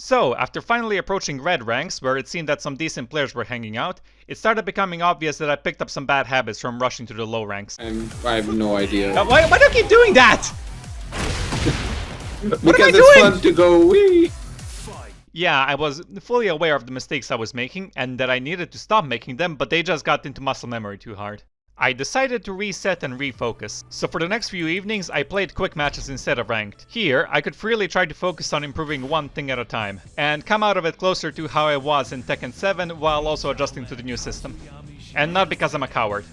So, after finally approaching red ranks, where it seemed that some decent players were hanging out, it started becoming obvious that I picked up some bad habits from rushing to the low ranks. I have no idea. Why do you keep doing that? Because it's fun to go wee. Yeah, I was fully aware of the mistakes I was making, and that I needed to stop making them, but they just got into muscle memory too hard. I decided to reset and refocus, so for the next few evenings I played quick matches instead of ranked. Here, I could freely try to focus on improving one thing at a time, and come out of it closer to how I was in Tekken 7 while also adjusting to the new system. And not because I'm a coward.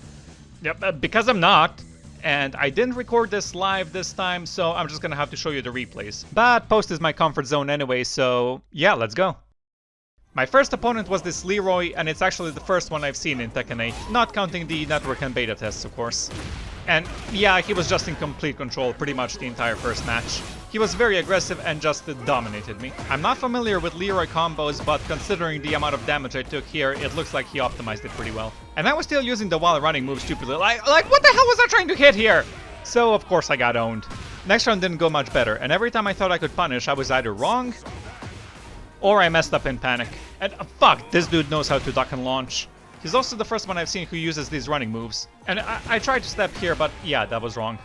Yep, because I'm not. And I didn't record this live this time, so I'm just gonna have to show you the replays. But post is my comfort zone anyway, so yeah, let's go. My first opponent was this Leroy, and it's actually the first one I've seen in Tekken 8, not counting the network and beta tests, of course. And yeah, he was just in complete control pretty much the entire first match. He was very aggressive and just dominated me. I'm not familiar with Leroy combos, but considering the amount of damage I took here, it looks like he optimized it pretty well. And I was still using the while running move stupidly, like what the hell was I trying to hit here? So of course I got owned. Next round didn't go much better, and every time I thought I could punish, I was either wrong, or I messed up in panic. And fuck, this dude knows how to duck and launch. He's also the first one I've seen who uses these running moves. And I tried to step here, but yeah, that was wrong.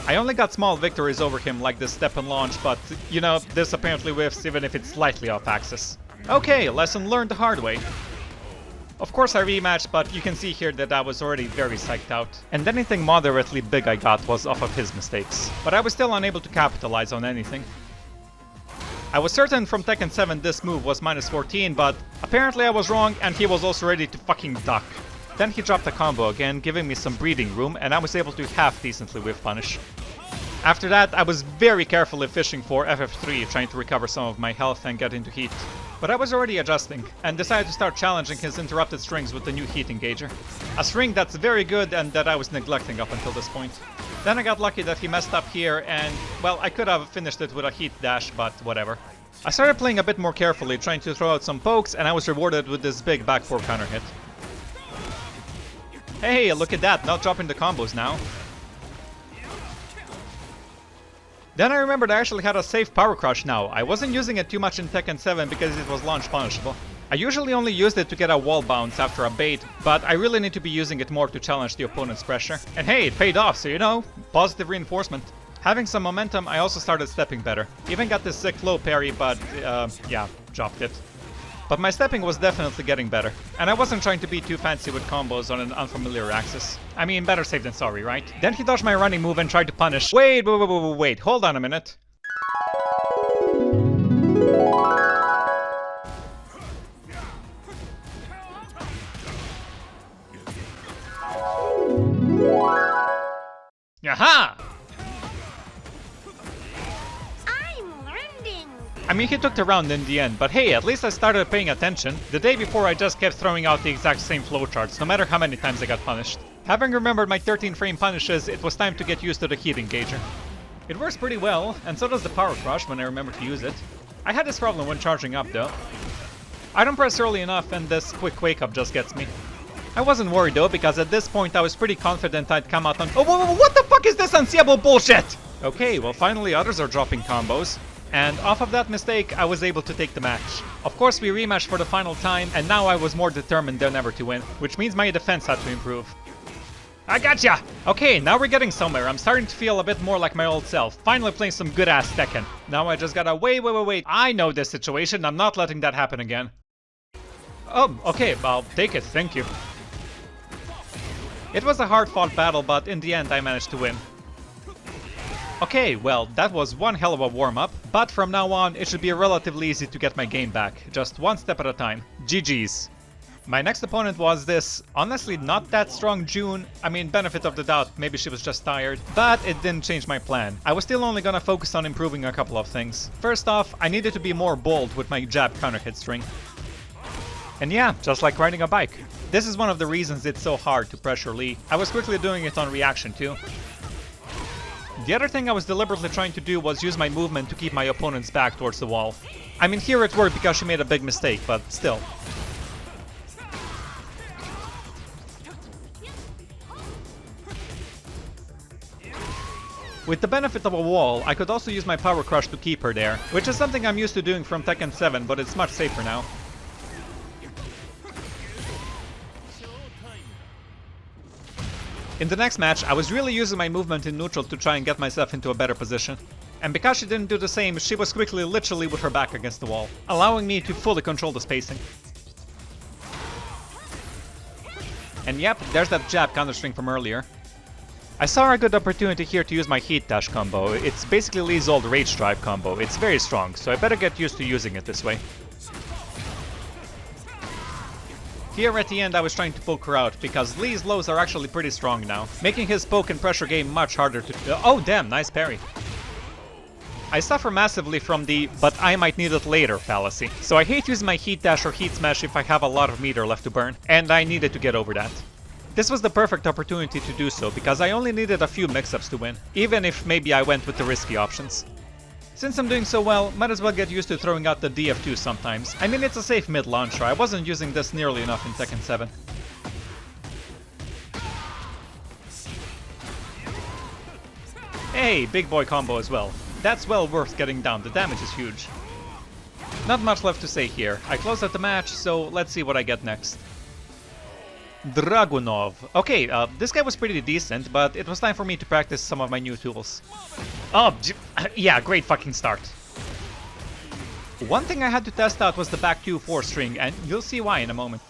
I only got small victories over him like this step and launch, but you know, this apparently whiffs even if it's slightly off axis. Okay, lesson learned the hard way. Of course I rematched, but you can see here that I was already very psyched out. And anything moderately big I got was off of his mistakes. But I was still unable to capitalize on anything. I was certain from Tekken 7 this move was minus 14, but apparently I was wrong and he was also ready to fucking duck. Then he dropped a combo again, giving me some breathing room, and I was able to half-decently whiff punish. After that, I was very carefully fishing for FF3, trying to recover some of my health and get into heat. But I was already adjusting, and decided to start challenging his interrupted strings with the new heat engager. A string that's very good and that I was neglecting up until this point. Then I got lucky that he messed up here and, well, I could have finished it with a heat dash, but whatever. I started playing a bit more carefully, trying to throw out some pokes, and I was rewarded with this big back 4 counter hit. Hey, look at that, not dropping the combos now. Then I remembered I actually had a safe power crush now. I wasn't using it too much in Tekken 7 because it was launch punishable. I usually only used it to get a wall bounce after a bait, but I really need to be using it more to challenge the opponent's pressure. And hey, it paid off, so you know, positive reinforcement. Having some momentum, I also started stepping better. Even got this sick low parry, but yeah, dropped it. But my stepping was definitely getting better, and I wasn't trying to be too fancy with combos on an unfamiliar axis. I mean, better safe than sorry, right? Then he dodged my running move and tried to punish. Wait, hold on a minute. Aha! I mean, he took the round in the end, but hey, at least I started paying attention. The day before I just kept throwing out the exact same flowcharts, no matter how many times I got punished. Having remembered my 13 frame punishes, it was time to get used to the heat engager. It works pretty well, and so does the power crush when I remember to use it. I had this problem when charging up though. I don't press early enough and this quick wake up just gets me. I wasn't worried though, because at this point I was pretty confident I'd come out on— Oh, what the fuck is this unseeable bullshit? Okay, well finally others are dropping combos. And off of that mistake, I was able to take the match. Of course, we rematched for the final time, and now I was more determined than ever to win, which means my defense had to improve. I gotcha! Okay, now we're getting somewhere. I'm starting to feel a bit more like my old self. Finally playing some good-ass Tekken. Now I just gotta wait. I know this situation. I'm not letting that happen again. Oh, okay, I'll take it. Thank you. It was a hard-fought battle, but in the end, I managed to win. Okay, well, that was one hell of a warm-up, but from now on, it should be relatively easy to get my game back, just one step at a time. GG's. My next opponent was this, honestly not that strong June. I mean, benefit of the doubt, maybe she was just tired, but it didn't change my plan. I was still only gonna focus on improving a couple of things. First off, I needed to be more bold with my jab counter hit string. And yeah, just like riding a bike. This is one of the reasons it's so hard to pressure Lee. I was quickly doing it on reaction too. The other thing I was deliberately trying to do was use my movement to keep my opponent's back towards the wall. I mean, here it worked because she made a big mistake, but still. With the benefit of a wall, I could also use my power crush to keep her there, which is something I'm used to doing from Tekken 7, but it's much safer now. In the next match, I was really using my movement in neutral to try and get myself into a better position. And because she didn't do the same, she was quickly literally with her back against the wall, allowing me to fully control the spacing. And yep, there's that jab counter-string from earlier. I saw a good opportunity here to use my heat dash combo. It's basically Lee's old rage drive combo. It's very strong, so I better get used to using it this way. Here at the end I was trying to poke her out, because Lee's lows are actually pretty strong now, making his poke and pressure game much harder to... Oh damn, nice parry. I suffer massively from the "but I might need it later" fallacy, so I hate using my heat dash or heat smash if I have a lot of meter left to burn, and I needed to get over that. This was the perfect opportunity to do so, because I only needed a few mix-ups to win, even if maybe I went with the risky options. Since I'm doing so well, might as well get used to throwing out the DF2 sometimes. I mean, it's a safe mid-launcher, I wasn't using this nearly enough in Tekken 7. Hey, big boy combo as well. That's well worth getting down, the damage is huge. Not much left to say here. I closed out the match, so let's see what I get next. Dragunov. Okay, this guy was pretty decent, but it was time for me to practice some of my new tools. Oh, yeah, great fucking start. One thing I had to test out was the back 2-4 string, and you'll see why in a moment.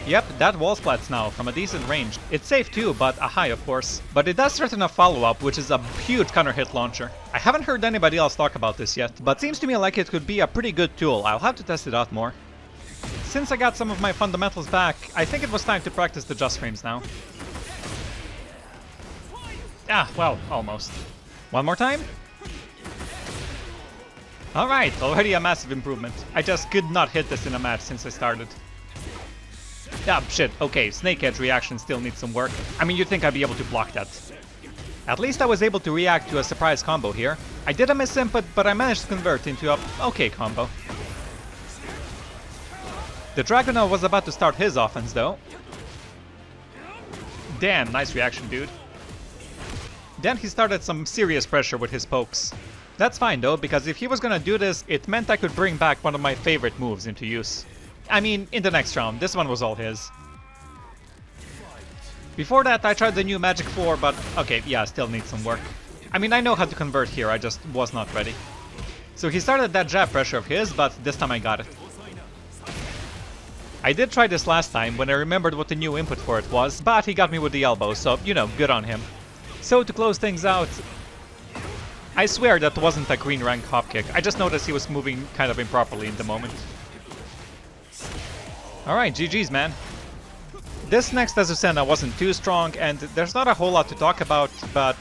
Yep, that wall splats now, from a decent range. It's safe too, but a high of course. But it does threaten a follow-up, which is a huge counter hit launcher. I haven't heard anybody else talk about this yet, but seems to me like it could be a pretty good tool. I'll have to test it out more. Since I got some of my fundamentals back, I think it was time to practice the just frames now. Ah, well, almost. One more time? Alright, already a massive improvement. I just could not hit this in a match since I started. Ah, shit, okay, Snake Edge reaction still needs some work. I mean, you'd think I'd be able to block that. At least I was able to react to a surprise combo here. I did a miss input, but I managed to convert into a okay combo. The Dragunov was about to start his offense, though. Damn, nice reaction, dude. Then he started some serious pressure with his pokes. That's fine, though, because if he was gonna do this, it meant I could bring back one of my favorite moves into use. I mean, in the next round, this one was all his. Before that, I tried the new Magic 4, but okay, yeah, still needs some work. I mean, I know how to convert here, I just was not ready. So he started that jab pressure of his, but this time I got it. I did try this last time, when I remembered what the new input for it was, but he got me with the elbow, so, you know, good on him. So to close things out, I swear that wasn't a green rank hop kick, I just noticed he was moving kind of improperly in the moment. Alright, GG's, man. This next Azucena wasn't too strong, and there's not a whole lot to talk about, but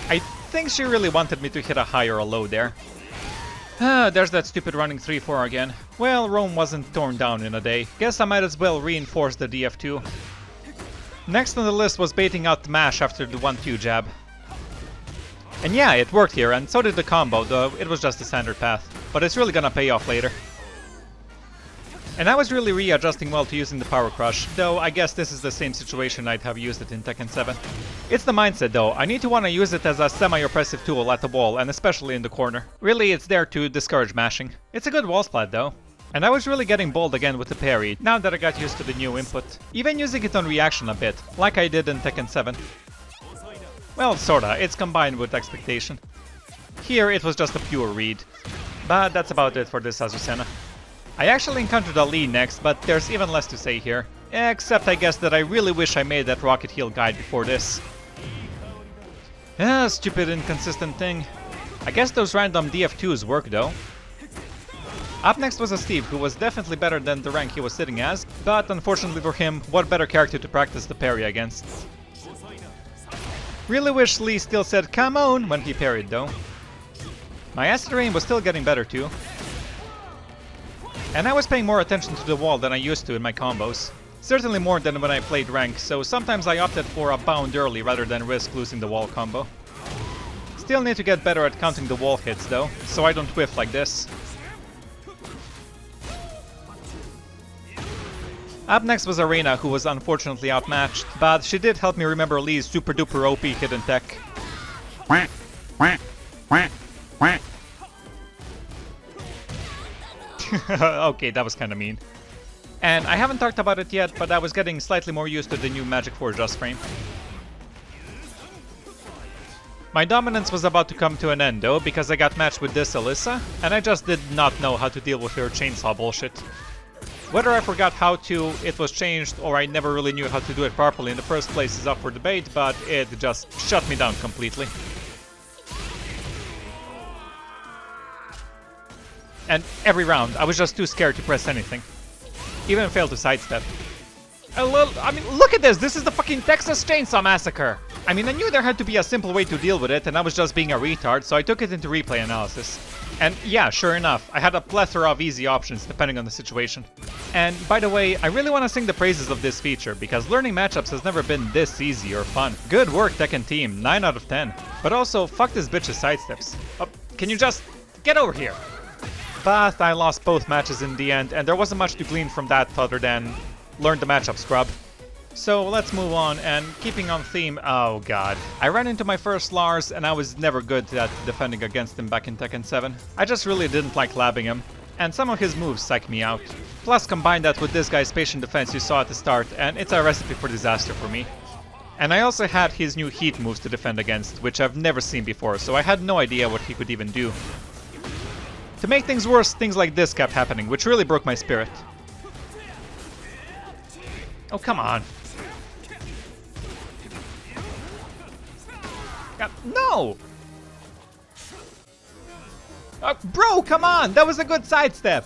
I think she really wanted me to hit a high or a low there. There's that stupid running 3-4 again. Well, Rome wasn't torn down in a day. Guess I might as well reinforce the DF2. Next on the list was baiting out the mash after the 1-2 jab. And yeah, it worked here, and so did the combo, though it was just the standard path. But it's really gonna pay off later. And I was really readjusting well to using the power crush, though I guess this is the same situation I'd have used it in Tekken 7. It's the mindset though, I need to want to use it as a semi-oppressive tool at the wall, and especially in the corner. Really, it's there to discourage mashing. It's a good wall splat though. And I was really getting bold again with the parry, now that I got used to the new input. Even using it on reaction a bit, like I did in Tekken 7. Well, sorta, it's combined with expectation. Here it was just a pure read. But that's about it for this Azucena. I actually encountered a Lee next, but there's even less to say here. Except I guess that I really wish I made that rocket heel guide before this. Stupid inconsistent thing. I guess those random DF2s work though. Up next was a Steve, who was definitely better than the rank he was sitting as, but unfortunately for him, what better character to practice the parry against. Really wish Lee still said "come on" when he parried though. My acid rain was still getting better too. And I was paying more attention to the wall than I used to in my combos. Certainly more than when I played rank, so sometimes I opted for a bound early rather than risk losing the wall combo. Still need to get better at counting the wall hits though, so I don't whiff like this. Up next was Arena, who was unfortunately outmatched, but she did help me remember Lee's super duper OP hidden tech. Okay, that was kinda mean. And I haven't talked about it yet, but I was getting slightly more used to the new Magic 4 Just frame. My dominance was about to come to an end though, because I got matched with this Alisa, and I just did not know how to deal with her chainsaw bullshit. Whether I forgot how to, it was changed, or I never really knew how to do it properly in the first place is up for debate, but it just shut me down completely. And every round, I was just too scared to press anything. Even failed to sidestep. I mean, look at this! This is the fucking Texas Chainsaw Massacre! I mean, I knew there had to be a simple way to deal with it, and I was just being a retard, so I took it into replay analysis. And yeah, sure enough, I had a plethora of easy options depending on the situation. And by the way, I really want to sing the praises of this feature, because learning matchups has never been this easy or fun. Good work, Tekken team, 9 out of 10. But also, fuck this bitch's sidesteps. Oh, can you just get over here? But I lost both matches in the end, and there wasn't much to glean from that other than learn the matchup, scrub. So let's move on, and keeping on theme, oh god. I ran into my first Lars, and I was never good at defending against him back in Tekken 7. I just really didn't like labbing him, and some of his moves psyched me out. Plus combine that with this guy's patient defense you saw at the start, and it's a recipe for disaster for me. And I also had his new heat moves to defend against, which I've never seen before, so I had no idea what he could even do. To make things worse, things like this kept happening, which really broke my spirit. Oh, come on. No! Bro, come on! That was a good sidestep!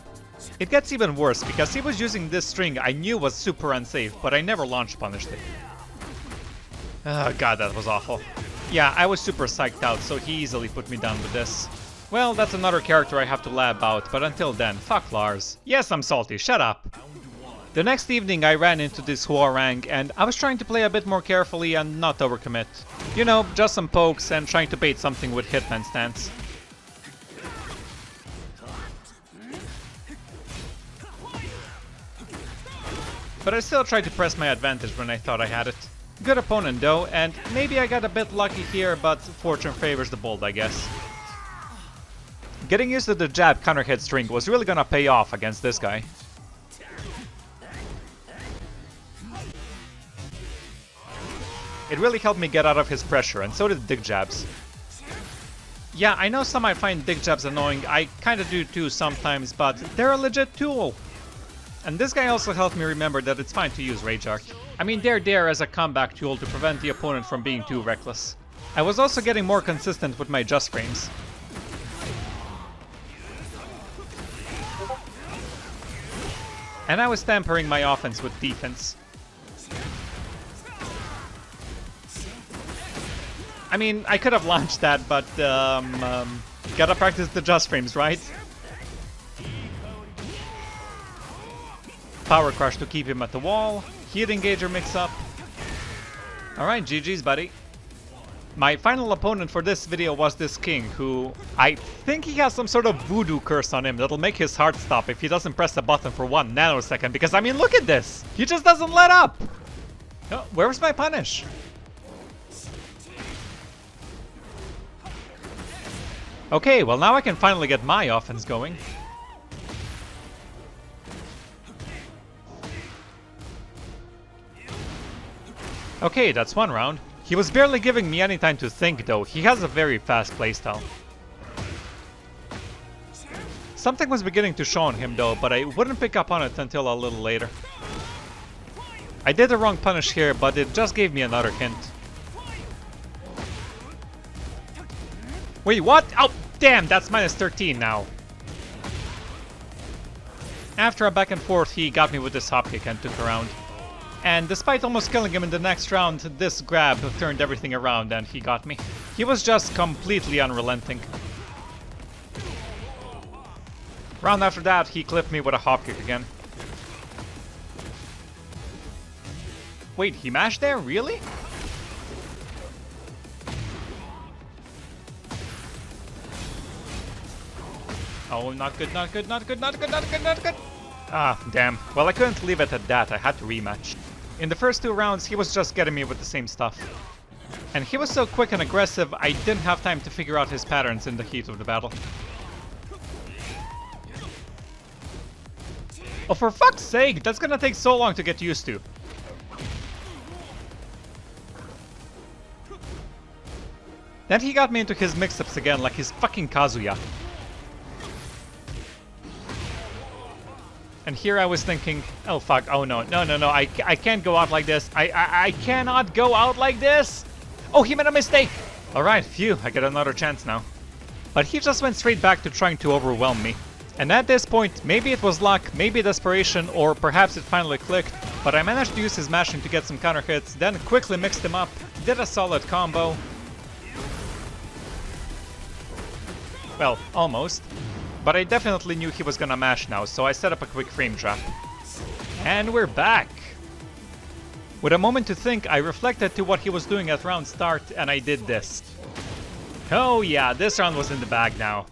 It gets even worse, because he was using this string I knew was super unsafe, but I never launch punished it. Oh god, that was awful. Yeah, I was super psyched out, so he easily put me down with this. Well, that's another character I have to lab out, but until then, fuck Lars. Yes, I'm salty, shut up! The next evening I ran into this Huarang, and I was trying to play a bit more carefully and not overcommit. You know, just some pokes and trying to bait something with Hitman stance. But I still tried to press my advantage when I thought I had it. Good opponent though, and maybe I got a bit lucky here, but fortune favors the bold, I guess. Getting used to the jab counter hit string was really gonna pay off against this guy. It really helped me get out of his pressure, and so did dig jabs. Yeah, I know some might find dig jabs annoying, I kinda do too sometimes, but they're a legit tool. And this guy also helped me remember that it's fine to use Rage Arc. I mean, they're there as a comeback tool to prevent the opponent from being too reckless. I was also getting more consistent with my just frames. And I was tampering my offense with defense. I mean, I could have launched that, but gotta practice the just frames, right? Power crush to keep him at the wall. Heat engager mix up. Alright, GG's, buddy. My final opponent for this video was this king, who I think he has some sort of voodoo curse on him that'll make his heart stop if he doesn't press the button for 1 nanosecond, because I mean, look at this! He just doesn't let up! Oh, where's my punish? Okay, well now I can finally get my offense going. Okay, that's one round. He was barely giving me any time to think though, he has a very fast playstyle. Something was beginning to show on him though, but I wouldn't pick up on it until a little later. I did the wrong punish here, but it just gave me another hint. Wait, what? Oh, damn, that's minus 13 now. After a back and forth, he got me with this hop kick and took a round. And despite almost killing him in the next round, this grab turned everything around and he got me. He was just completely unrelenting. Round after that, he clipped me with a hop kick again. Wait, he mashed there? Really? Oh, not good, not good, not good, not good, not good, not good. Ah, damn. Well, I couldn't leave it at that, I had to rematch. In the first 2 rounds, he was just getting me with the same stuff. And he was so quick and aggressive, I didn't have time to figure out his patterns in the heat of the battle. Oh, for fuck's sake, that's gonna take so long to get used to. Then he got me into his mix-ups again, like he's fucking Kazuya. And here I was thinking, oh fuck, oh no, I can't go out like this. I cannot go out like this! Oh, he made a mistake! Alright, phew, I get another chance now. But he just went straight back to trying to overwhelm me. And at this point, maybe it was luck, maybe desperation, or perhaps it finally clicked, but I managed to use his mashing to get some counter hits, then quickly mixed him up, did a solid combo. Well, almost. But I definitely knew he was gonna mash now, so I set up a quick frame trap. And we're back! With a moment to think, I reflected to what he was doing at round start, and I did this. Oh yeah, this round was in the bag now.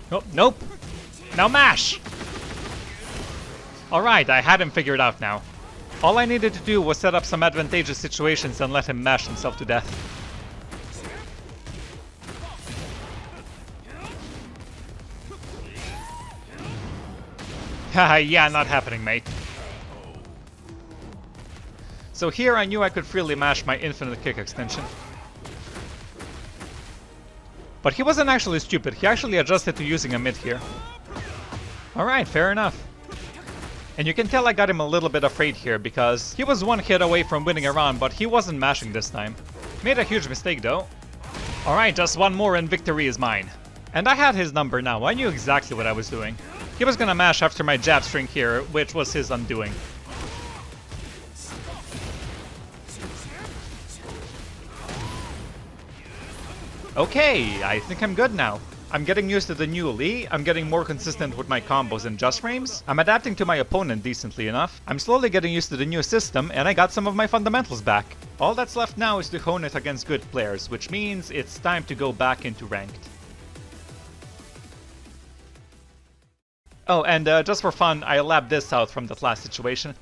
Oh, nope! Now mash! Alright, I had him figured out now. All I needed to do was set up some advantageous situations and let him mash himself to death. Haha, yeah, not happening, mate. So here I knew I could freely mash my infinite kick extension. But he wasn't actually stupid, he actually adjusted to using a mid here. Alright, fair enough. And you can tell I got him a little bit afraid here, because he was one hit away from winning a round, but he wasn't mashing this time. Made a huge mistake though. Alright, just one more and victory is mine. And I had his number now, I knew exactly what I was doing. He was gonna mash after my jab string here, which was his undoing. Okay, I think I'm good now. I'm getting used to the new Lee, I'm getting more consistent with my combos and just frames, I'm adapting to my opponent decently enough, I'm slowly getting used to the new system, and I got some of my fundamentals back. All that's left now is to hone it against good players, which means it's time to go back into ranked. Oh, and just for fun, I labbed this out from that last situation.